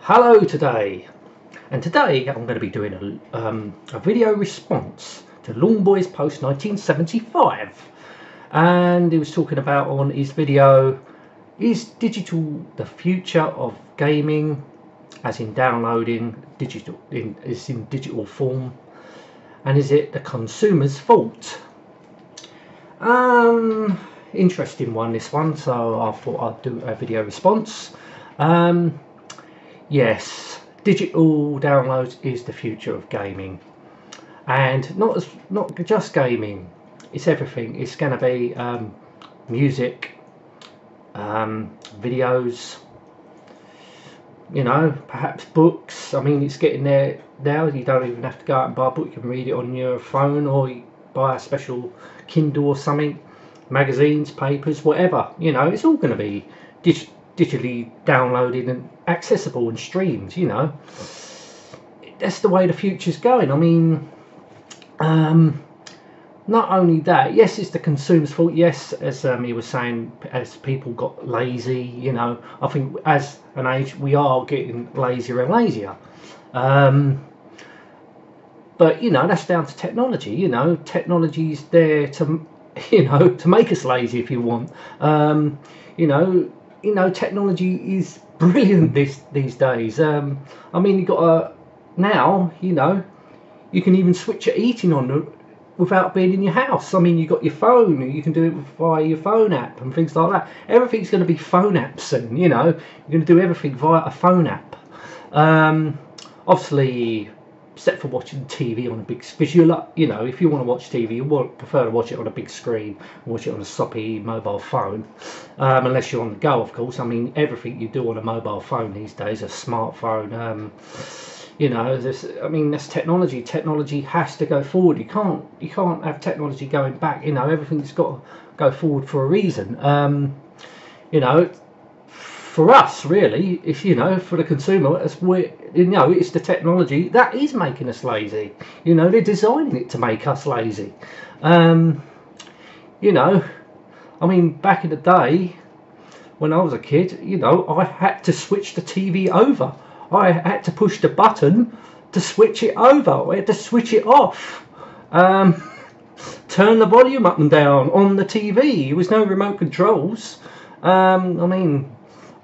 Hello today, and today I'm going to be doing a video response to Lawn Boy's post 1975, and he was talking about on his video, is digital the future of gaming, as in downloading digital in digital form, and is it the consumer's fault? Interesting one, this one, so I thought I'd do a video response. Yes, digital downloads is the future of gaming, and not just gaming. It's everything. It's going to be music, videos. You know, perhaps books. I mean, it's getting there now. You don't even have to go out and buy a book. You can read it on your phone, or you buy a special Kindle or something. Magazines, papers, whatever. You know, it's all going to be digitally downloaded and accessible and streamed. You know, that's the way the future's going. I mean, not only that, yes, it's the consumer's fault. Yes, as he was saying, as people got lazy, you know, I think as an age we are getting lazier and lazier. But you know, that's down to technology. You know, technology's there to, you know, to make us lazy if you want. You know, technology is brilliant these days. I mean, you got now, you know, you can even switch your heating on without being in your house. I mean, you got your phone, you can do it via your phone app and things like that. Everything's going to be phone apps soon. You know, you're going to do everything via a phone app. Obviously, except for watching TV on a big, because you know, if you want to watch TV, you prefer to watch it on a big screen, watch it on a soppy mobile phone, unless you're on the go, of course. I mean, everything you do on a mobile phone these days, a smartphone. You know, I mean, that's technology. Technology has to go forward. You can't have technology going back. You know, everything's got to go forward for a reason. You know, for us, really, if you know, for the consumer, you know, it's the technology that is making us lazy. You know, they're designing it to make us lazy. You know, I mean, back in the day when I was a kid, you know, I had to switch the TV over. I had to push the button to switch it over. I had to switch it off. Turn the volume up and down on the TV. There was no remote controls. I mean,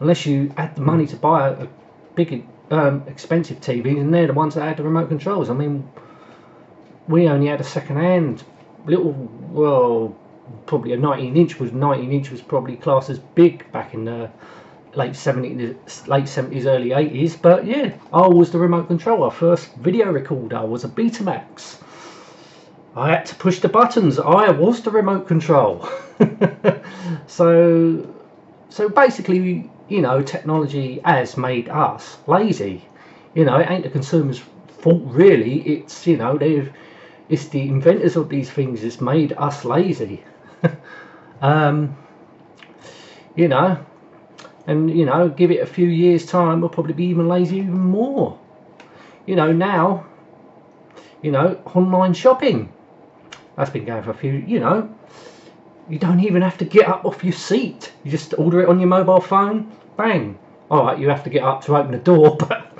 unless you had the money to buy a big, expensive TV, and they're the ones that had the remote controls. I mean, we only had a second-hand little, well, probably a 19-inch was probably classed as big back in the late 70s, early 80s. But yeah, I was the remote control. Our first video recorder was a Betamax. I had to push the buttons. I was the remote control. So basically, you know, technology has made us lazy. You know, it ain't the consumer's fault really. It's, you know, it's the inventors of these things that's made us lazy. You know, and you know, give it a few years time, we'll probably be even lazier even more. You know, now, you know, online shopping, that's been going for a few, you know, you don't even have to get up off your seat. You just order it on your mobile phone, bang. Alright, you have to get up to open the door, but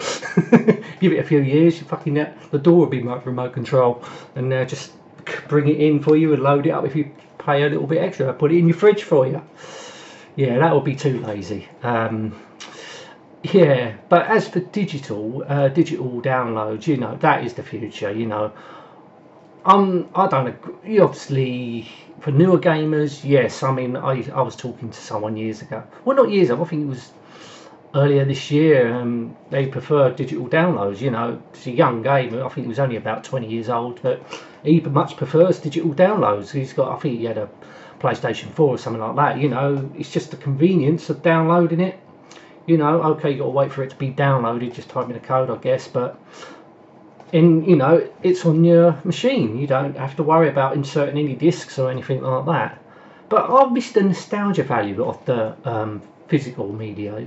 give it a few years, you fucking, the door will be remote control, and just bring it in for you and load it up if you pay a little bit extra. Put it in your fridge for you. Yeah, that would be too lazy. Yeah, but as for digital downloads, you know, that is the future. You know, I don't agree. Obviously, for newer gamers, yes. I mean, I was talking to someone years ago. Well, not years ago. I think it was earlier this year. They prefer digital downloads. You know, it's a young gamer. I think he was only about 20 years old, but he much prefers digital downloads. He's got, I think he had a PlayStation 4 or something like that. You know, it's just the convenience of downloading it. You know, okay, you got to wait for it to be downloaded, just type in the code, I guess, but you know, it's on your machine. You don't have to worry about inserting any discs or anything like that. But I miss the nostalgia value of the physical media.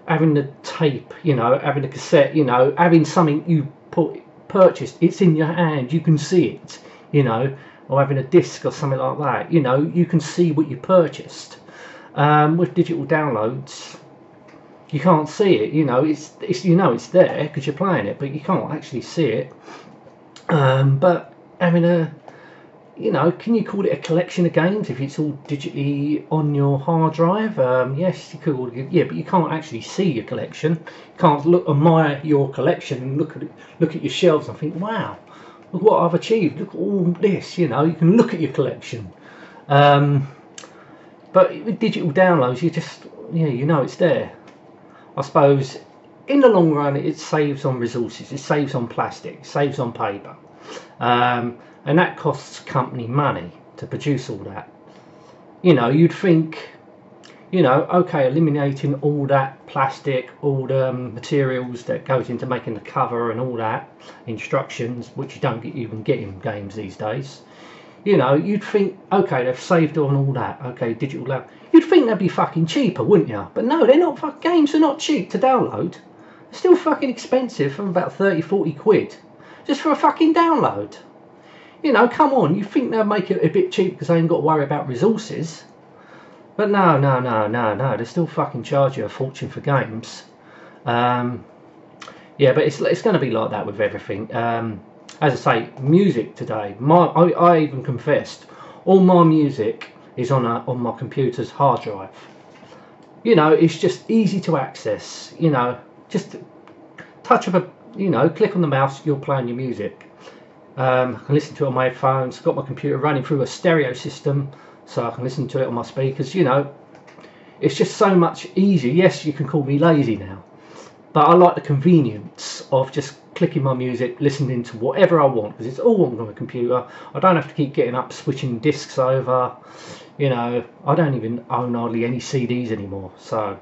Having the tape, you know, having the cassette, you know, having something you purchased, it's in your hand, you can see it, you know, or having a disc or something like that, you know, you can see what you purchased. With digital downloads, you can't see it. You know, it's you know it's there because you're playing it, but you can't actually see it. But having a, you know, can you call it a collection of games if it's all digitally on your hard drive? Yes, you could. Yeah, but you can't actually see your collection. You can't admire your collection and look at your shelves and think, wow, look what I've achieved. Look at all this. You know, you can look at your collection. But with digital downloads, you just, yeah, you know it's there. I suppose in the long run, it saves on resources. It saves on plastic. It saves on paper. And that costs company money to produce all that. You know, you'd think, you know, okay, eliminating all that plastic, all the materials that goes into making the cover and all that, instructions, which you don't even get in games these days. You know, you'd think, okay, they've saved on all that, okay, digital download. You'd think they'd be fucking cheaper, wouldn't you? But no, they're not. Games are not cheap to download. They're still fucking expensive, from about 30, 40 quid, just for a fucking download. You know, come on, you think they'll make it a bit cheap because they ain't got to worry about resources. But no, they still fucking charge you a fortune for games. Yeah, but it's going to be like that with everything. As I say, music today, I even confessed, all my music is on my computer's hard drive. You know, it's just easy to access. You know, just touch of a, you know, click on the mouse, you're playing your music. I can listen to it on my headphones. Got my computer running through a stereo system, so I can listen to it on my speakers. You know, it's just so much easier. Yes, you can call me lazy now, but I like the convenience of just clicking my music, listening to whatever I want, because it's all on my computer. I don't have to keep getting up, switching discs over. You know, I don't even own hardly any CDs anymore, so,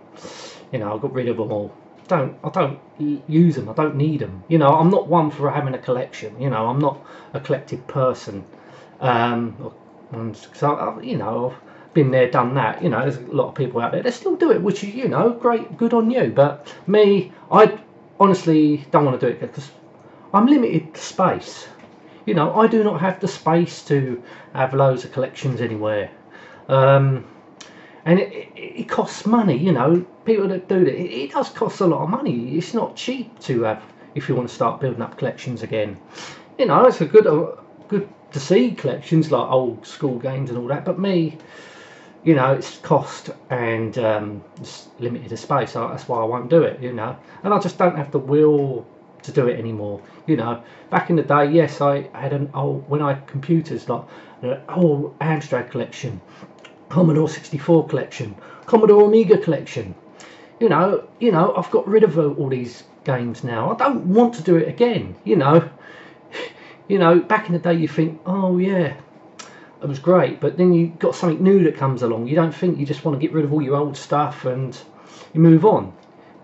you know, I got rid of them all. I don't use them. I don't need them. You know, I'm not one for having a collection. You know, I'm not a collected person. And so, you know, I've been there, done that. You know, there's a lot of people out there that still do it, which is, you know, great, good on you. But me, I honestly don't want to do it because I'm limited to space. You know, I do not have the space to have loads of collections anywhere. And it costs money, you know, people that do that, it does cost a lot of money. It's not cheap to have, if you want to start building up collections again. You know, it's good to see collections like old school games and all that, but me, you know, it's cost and it's limited to space, so that's why I won't do it, you know. And I just don't have the will to do it anymore, you know. Back in the day, yes, I had an old, when I had computers, like an old Amstrad collection, Commodore 64 collection, Commodore Amiga collection. You know, I've got rid of all these games now. I don't want to do it again. You know, back in the day, you think, oh yeah, it was great, but then you got something new that comes along. You don't think, you just want to get rid of all your old stuff and you move on.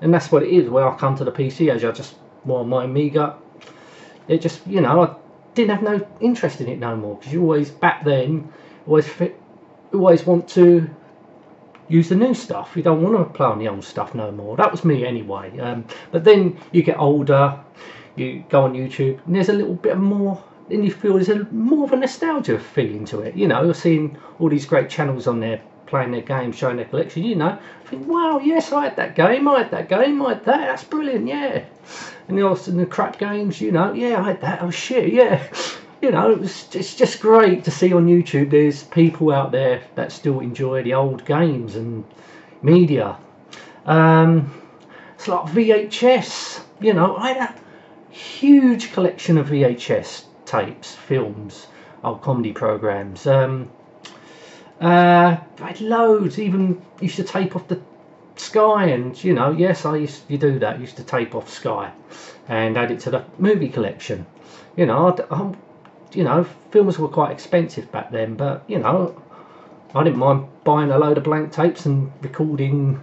And that's what it is. Where I come to the PC age, I just, well, my Amiga, it just, you know, I didn't have no interest in it no more, because you always, back then, always want to use the new stuff. You don't want to play on the old stuff no more. That was me anyway. But then you get older, you go on YouTube, and there's a little bit more, then you feel there's more of a nostalgia feeling to it. You know, you're seeing all these great channels on there playing their games, showing their collection. You know, I think, wow, yes, I had that game, I had that, that's brilliant, yeah. And the crap games, you know, yeah, I had that, oh shit, yeah. You know, it's just great to see on YouTube there's people out there that still enjoy the old games and media. It's like VHS, you know, I had a huge collection of VHS tapes, films, old comedy programs. I had loads, even used to tape off the Sky, and, you know, yes, I used to do that, used to tape off Sky and add it to the movie collection. You know, you know, films were quite expensive back then, but, you know, I didn't mind buying a load of blank tapes and recording.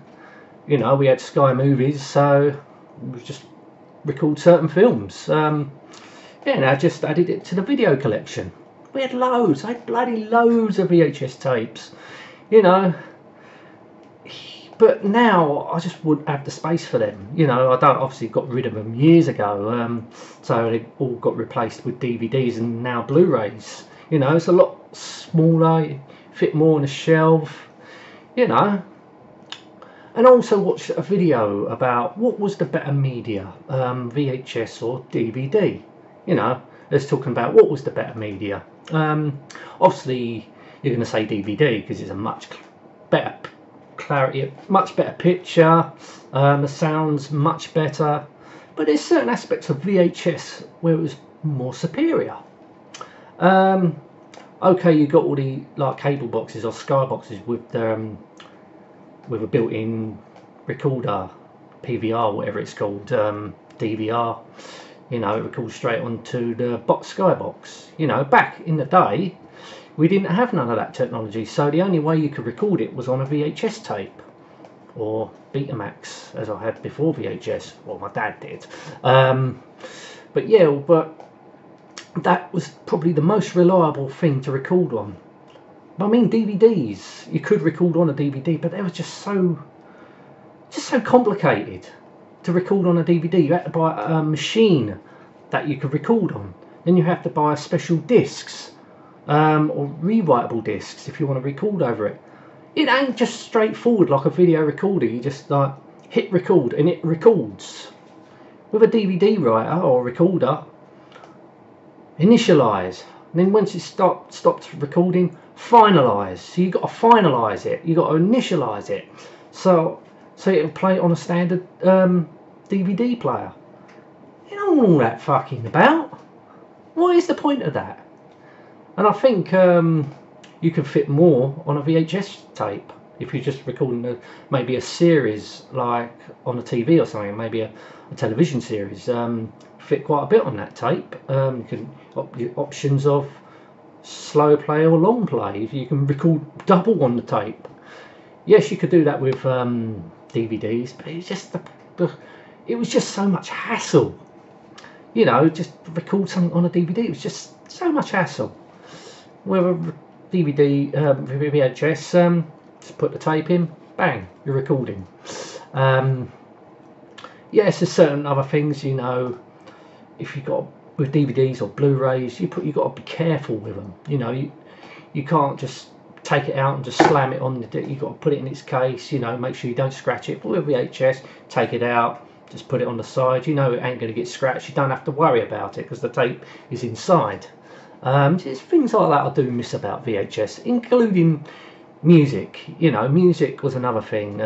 You know, we had Sky Movies, so we just record certain films. Yeah, and I just added it to the video collection. We had loads. I had bloody loads of VHS tapes, you know. But now I just wouldn't have the space for them. You know, I don't, obviously got rid of them years ago. So they all got replaced with DVDs and now Blu-rays. You know, it's a lot smaller, fit more on a shelf. You know, and also watched a video about what was the better media, VHS or DVD. You know, it's talking about what was the better media. Obviously, you're going to say DVD because it's a much better clarity, much better picture, the sound's much better, but there's certain aspects of VHS where it was more superior. Okay, you got all the like cable boxes or sky boxes with a built-in recorder, PVR, whatever it's called, DVR. You know, it records straight onto the skybox. You know, back in the day, we didn't have none of that technology, so the only way you could record it was on a VHS tape or Betamax, as I had before VHS. Well, my dad did. But yeah, but that was probably the most reliable thing to record on. But I mean, DVDs, you could record on a DVD, but they were just so complicated to record on a DVD. You had to buy a machine that you could record on. Then you have to buy special discs, or rewritable discs if you want to record over it. It ain't just straightforward like a video recorder. You just like hit record and it records. With a DVD writer or recorder, initialize, and then once it stopped recording, finalize. So you got to finalize it, you got to initialize it, so it'll play on a standard DVD player. You know all that fucking about. What is the point of that? And I think you can fit more on a VHS tape if you're just recording maybe a series like on a TV or something, maybe a television series. Fit quite a bit on that tape. You can options of slow play or long play. You can record double on the tape. Yes, you could do that with DVDs, but it was just so much hassle. You know, just record something on a DVD. It was just so much hassle. With a DVD, VHS, just put the tape in, bang, you're recording. Yes, there's certain other things, you know. If you got with DVDs or Blu-rays, you got to be careful with them. You know, you can't just take it out and just slam it on the. You got to put it in its case. You know, make sure you don't scratch it. But with VHS, take it out, just put it on the side. You know, it ain't going to get scratched. You don't have to worry about it because the tape is inside. Just things like that I do miss about VHS, including music. You know, music was another thing.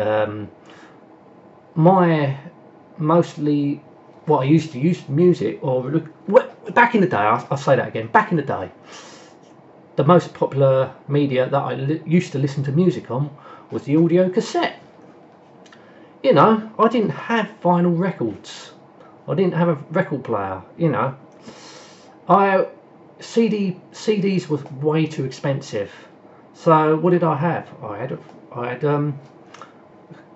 Mostly what I used to use music, or back in the day, I'll say that again, back in the day, the most popular media that I used to listen to music on was the audio cassette. You know, I didn't have vinyl records, I didn't have a record player. You know, CDs was way too expensive, so what did I have? I had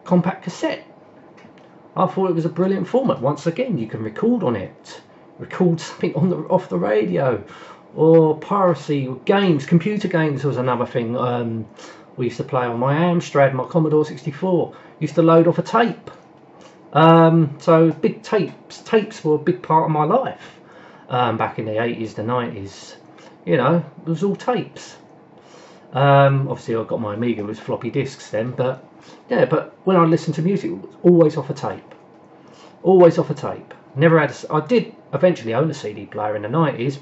compact cassette. I thought it was a brilliant format. Once again, you can record on it, record something off the radio, or piracy, or games. Computer games was another thing. We used to play on my Amstrad, my Commodore 64. Used to load off a tape. So big tapes were a big part of my life back in the 80s, the 90s. You know, it was all tapes. Obviously, I got my Amiga, it was floppy disks then, but yeah. But when I listened to music, it was always off a tape. Always off a tape. Never had. I did eventually own a CD player in the 90s,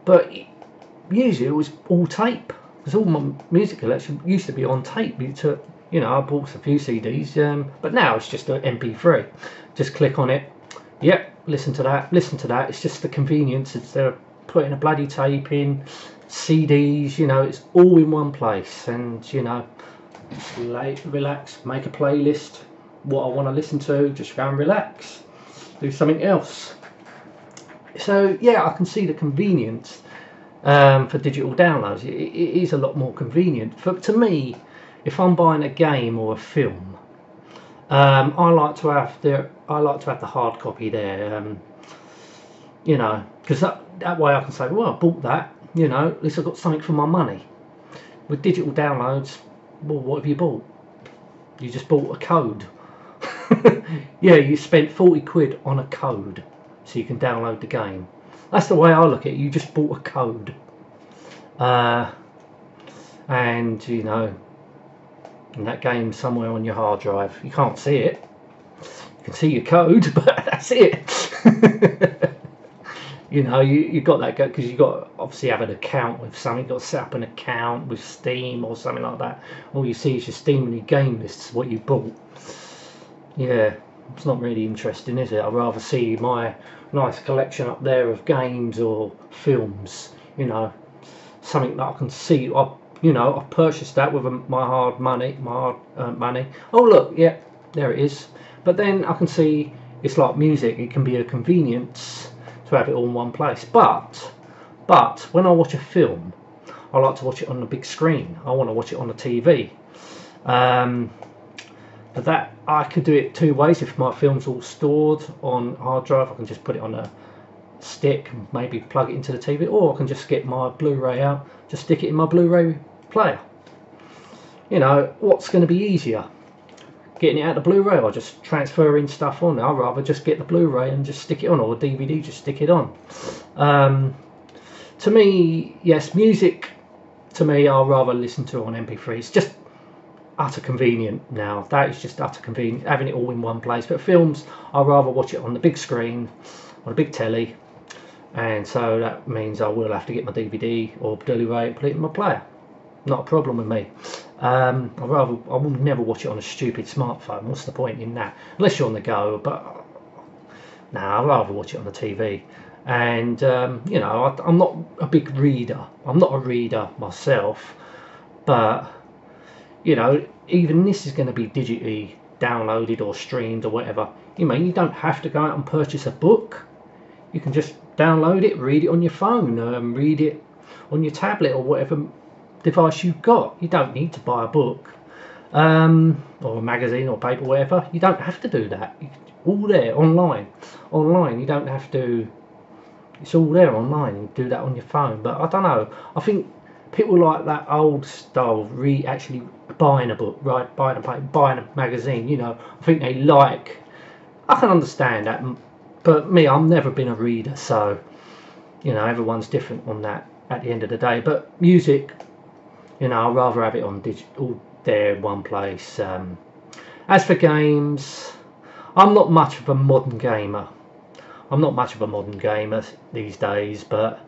but usually it was all tape. Because all my music collection used to be on tape. You know, I bought a few CDs, but now it's just an MP3. Just click on it. Yep, listen to that. Listen to that. It's just the convenience. Instead of putting a bloody tape in, CDs. You know, it's all in one place. And you know, relax, make a playlist. What I want to listen to, just go and relax. Do something else. So yeah, I can see the convenience for digital downloads. It is a lot more convenient. To me, if I'm buying a game or a film, I like to have the hard copy there. You know, because that way I can say, well, I bought that. You know, at least I got something for my money. With digital downloads, well, what have you bought? You just bought a code. Yeah, you spent 40 quid on a code so you can download the game. That's the way I look at it. You just bought a code. And you know, and that game's somewhere on your hard drive. You can't see it. You can see your code, but that's it. You know, you got that because you got obviously have an account with something. You've got to set up an account with Steam or something like that. All you see is your Steam and your game lists, what you bought. Yeah, it's not really interesting, is it? I'd rather see my nice collection up there of games or films. You know, something that I can see. I purchased that with my hard money, my hard earned money. Oh look, yeah, there it is. But then I can see it's like music. It can be a convenience to have it all in one place. But when I watch a film, I like to watch it on the big screen. I want to watch it on the TV. But that I could do it two ways. If my film's all stored on hard drive, I can just put it on a stick, maybe plug it into the TV, or I can just get my Blu-ray out, just stick it in my Blu-ray player. You know, what's going to be easier? Getting it out the Blu-ray or just transferring stuff on? I'd rather just get the Blu-ray and just stick it on, or DVD, just stick it on. To me, yes, music, to me, I'd rather listen to on MP3. It's just utter convenient now. That is just utter convenient, having it all in one place. But films, I'd rather watch it on the big screen, on a big telly, and so that means I will have to get my DVD or Blu-ray and put it in my player. Not a problem with me. I will never watch it on a stupid smartphone. What's the point in that? Unless you're on the go. But no, I'd rather watch it on the TV. And you know, I'm not a big reader. I'm not a reader myself. But you know, even this is going to be digitally downloaded or streamed or whatever. You mean you don't have to go out and purchase a book. You can just download it, read it on your phone, read it on your tablet or whatever device you've got. You don't need to buy a book or a magazine or paper, whatever. You don't have to do that. It's all there online. You don't have to. It's all there online. You do that on your phone. But I don't know. I think people like that old style, actually buying a book, right? Buying a magazine. You know, I think they like. I can understand that, but me, I've never been a reader, so you know, everyone's different on that at the end of the day. But music, you know, I'd rather have it on digital there in one place. As for games, I'm not much of a modern gamer. I'm not much of a modern gamer these days, but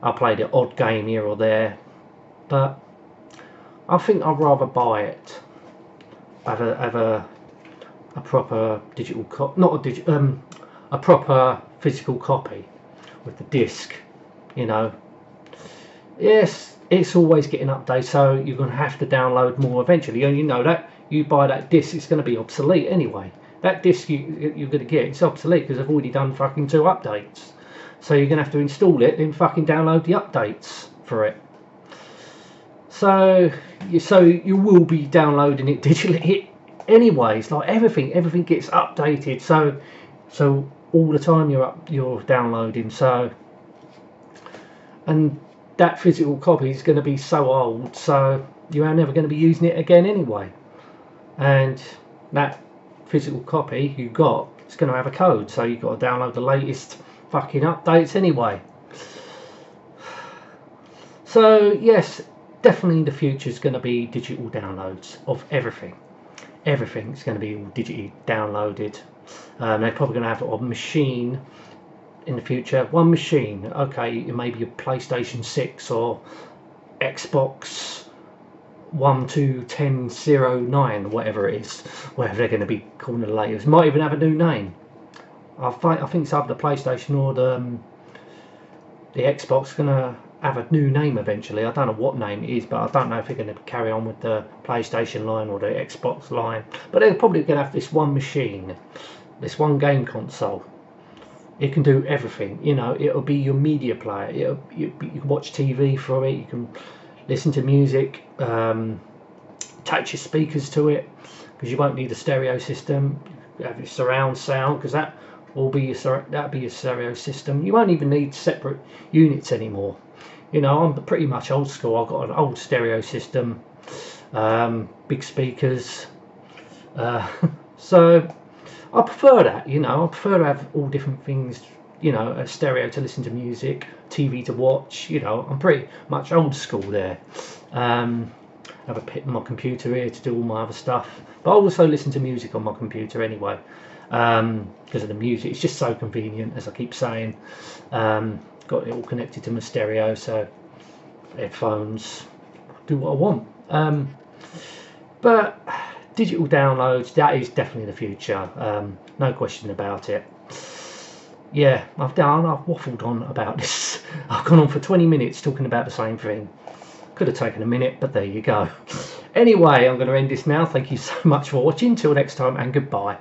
I played an odd game here or there. But I think I'd rather buy it. Have a proper digital a proper physical copy with the disc. You know. Yes, it's always getting updated, so you're going to have to download more eventually. And you know that you buy that disc, it's going to be obsolete anyway. That disc you're going to get, it's obsolete because they've already done fucking 2 updates. So you're going to have to install it, then fucking download the updates for it. So you will be downloading it digitally anyways. Like everything gets updated. So all the time you're downloading. So and that physical copy is going to be so old, so you are never going to be using it again anyway. And that physical copy you got, it's going to have a code, so you've got to download the latest fucking updates anyway. So yes, definitely the future is going to be digital downloads of everything. Everything's going to be all digitally downloaded. They're probably going to have a machine in the future, one machine. Okay, it may be a PlayStation 6 or Xbox 121009, whatever it is, whatever they're going to be calling it later. It might even have a new name. I think it's either the PlayStation or the Xbox going to have a new name eventually. I don't know what name it is, but I don't know if they're going to carry on with the PlayStation line or the Xbox line. But they're probably going to have this one machine, this one game console. It can do everything, you know. It'll be your media player. You can watch TV from it. You can listen to music, attach your speakers to it, because you won't need a stereo system. You have your surround sound, because that will be that'll be your stereo system. You won't even need separate units anymore. You know, I'm pretty much old school. I've got an old stereo system, big speakers, so I prefer that, you know. I prefer to have all different things, you know, a stereo to listen to music, TV to watch, you know. I'm pretty much old school there. have my computer here to do all my other stuff. But I also listen to music on my computer anyway, because of the music. It's just so convenient, as I keep saying. Got it all connected to my stereo, so headphones, do what I want. But digital downloads, that is definitely the future, no question about it. Yeah, I've waffled on about this. I've gone on for 20 minutes talking about the same thing. Could have taken a minute, but there you go. Anyway, I'm going to end this now. Thank you so much for watching. Till next time, and goodbye.